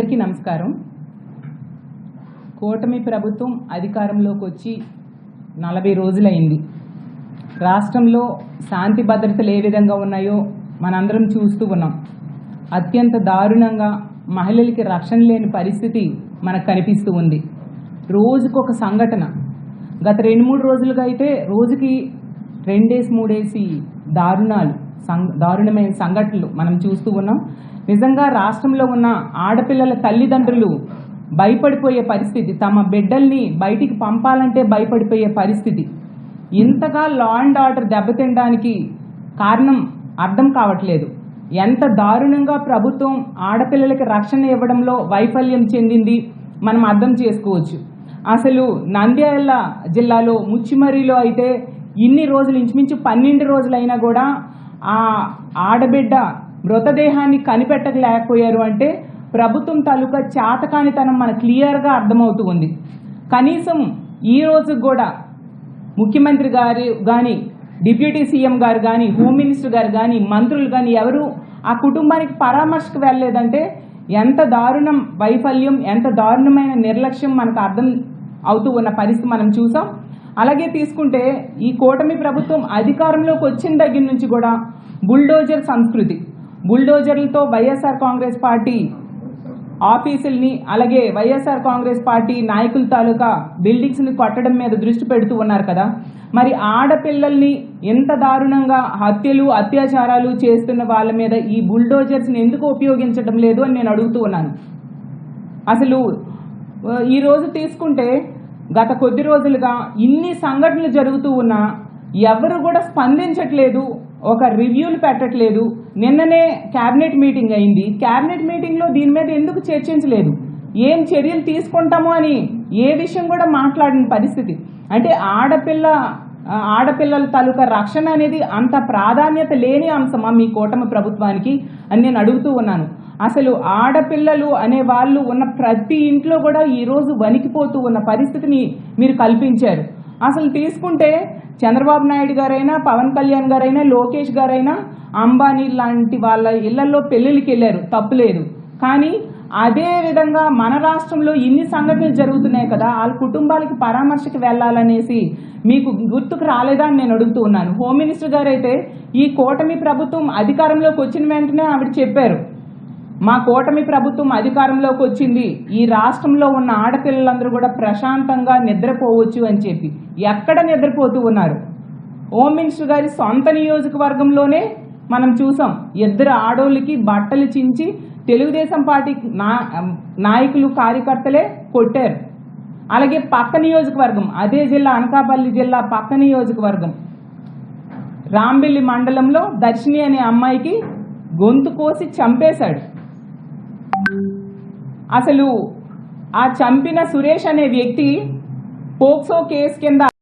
అందరికీ నమస్కారం. కూటమి ప్రభుత్వం అధికారంలోకి వచ్చి 40 రోజులైంది. రాష్ట్రంలో శాంతి భద్రతలు ఏ విధంగా ఉన్నాయో మనందరం చూస్తూ ఉన్నాం. అత్యంత దారుణంగా మహిళలకి రక్షణ లేని పరిస్థితి మనకు కనిపిస్తూ ఉంది. రోజుకొక సంఘటన. గత 2-3 రోజులుగా అయితే రోజుకి 2-3 దారుణమైన సంఘటనలు మనం చూస్తూ ఉన్నాం. నిజంగా రాష్ట్రంలో ఉన్న ఆడపిల్లల తల్లిదండ్రులు భయపడిపోయే పరిస్థితి, తమ బిడ్డల్ని బయటికి పంపాలంటే భయపడిపోయే పరిస్థితి. ఇంతగా లా అండ్ ఆర్డర్ దెబ్బతినడానికి కారణం అర్థం కావట్లేదు. ఎంత దారుణంగా ప్రభుత్వం ఆడపిల్లలకి రక్షణ ఇవ్వడంలో వైఫల్యం చెందింది మనం అర్థం చేసుకోవచ్చు. అసలు నంద్యాల జిల్లాలో ముచ్చిమరిలో అయితే ఇన్ని రోజులు, ఇంచుమించు 12 రోజులైనా కూడా ఆ ఆడబిడ్డ మృతదేహాన్ని కనిపెట్టలేకపోయారు అంటే ప్రభుత్వం తాలూకా చేతకానితనం మనకు క్లియర్గా అర్థమవుతూ ఉంది. కనీసం ఈ రోజు కూడా ముఖ్యమంత్రి గారు కానీ, డిప్యూటీ సీఎం గారు కానీ, హోమ్ మినిస్టర్ గారు కానీ, మంత్రులు కానీ ఎవరు ఆ కుటుంబానికి పరామర్శకు వెళ్ళలేదంటే ఎంత దారుణం వైఫల్యం, ఎంత దారుణమైన నిర్లక్ష్యం మనకు అర్థం అవుతూ ఉన్న పరిస్థితి మనం చూసాం. అలాగే తీసుకుంటే ఈ కూటమి ప్రభుత్వం అధికారంలోకి వచ్చిన దగ్గర నుంచి కూడా బుల్డోజర్ సంస్కృతి, బుల్డోజర్లతో వైఎస్ఆర్ కాంగ్రెస్ పార్టీ ఆఫీసుల్ని, అలాగే వైఎస్ఆర్ కాంగ్రెస్ పార్టీ నాయకుల తాలూకా బిల్డింగ్స్ని కొట్టడం మీద దృష్టి పెడుతూ ఉన్నారు కదా. మరి ఆడపిల్లల్ని ఎంత దారుణంగా హత్యలు, అత్యాచారాలు చేస్తున్న వాళ్ళ మీద ఈ బుల్డోజర్స్ని ఎందుకు ఉపయోగించడం లేదు అని నేను అడుగుతూ ఉన్నాను. అసలు ఈరోజు తీసుకుంటే గత కొద్ది రోజులుగా ఇన్ని సంఘటనలు జరుగుతూ ఉన్నా ఎవరు కూడా స్పందించట్లేదు, ఒక రివ్యూలు పెట్టట్లేదు. నిన్ననే క్యాబినెట్ మీటింగ్ అయింది. క్యాబినెట్ మీటింగ్లో దీని మీద ఎందుకు చర్చించలేదు, ఏం చర్యలు తీసుకుంటామో అని ఏ విషయం కూడా మాట్లాడిన పరిస్థితి. అంటే ఆడపిల్లల తాలూకా రక్షణ అనేది అంత ప్రాధాన్యత లేని అంశమా మీ కూటమి ప్రభుత్వానికి అని నేను అడుగుతూ ఉన్నాను. అసలు ఆడపిల్లలు అనే వాళ్ళు ఉన్న ప్రతి ఇంట్లో కూడా ఈరోజు వణికిపోతూ ఉన్న పరిస్థితిని మీరు కల్పించారు. అసలు తీసుకుంటే చంద్రబాబు నాయుడు గారైనా, పవన్ కళ్యాణ్ గారైనా, లోకేష్ గారైనా అంబానీ లాంటి వాళ్ళ ఇళ్లలో పెళ్ళిళ్ళకి వెళ్ళారు, తప్పులేదు. కానీ అదే విధంగా మన రాష్ట్రంలో ఇన్ని సంఘటనలు జరుగుతున్నాయి కదా, వాళ్ళ కుటుంబాలకి పరామర్శకు వెళ్ళాలనేసి మీకు గుర్తుకు రాలేదా అని నేను అడుగుతూ ఉన్నాను. హోమ్ మినిస్టర్ గారు అయితే ఈ కూటమి ప్రభుత్వం అధికారంలోకి వచ్చిన వెంటనే ఆవిడ చెప్పారు, మా కూటమి ప్రభుత్వం అధికారంలోకి వచ్చింది, ఈ రాష్ట్రంలో ఉన్న ఆడపిల్లలందరూ కూడా ప్రశాంతంగా నిద్రపోవచ్చు అని చెప్పి. ఎక్కడ నిద్రపోతూ ఉన్నారు? హోమ్ మినిస్టర్ గారి సొంత నియోజకవర్గంలోనే మనం చూసాం, 2 ఆడోళ్ళకి బట్టలు చించి తెలుగుదేశం పార్టీ నాయకులు, కార్యకర్తలే కొట్టారు. అలాగే పక్క నియోజకవర్గం, అదే జిల్లా, అనకాపల్లి జిల్లా పక్క నియోజకవర్గం రాంబిల్లి మండలంలో దర్శిని అనే అమ్మాయికి గొంతు కోసి చంపేశాడు. అసలు ఆ చంపిన సురేష్ అనే వ్యక్తి పోక్సో కేసు కింద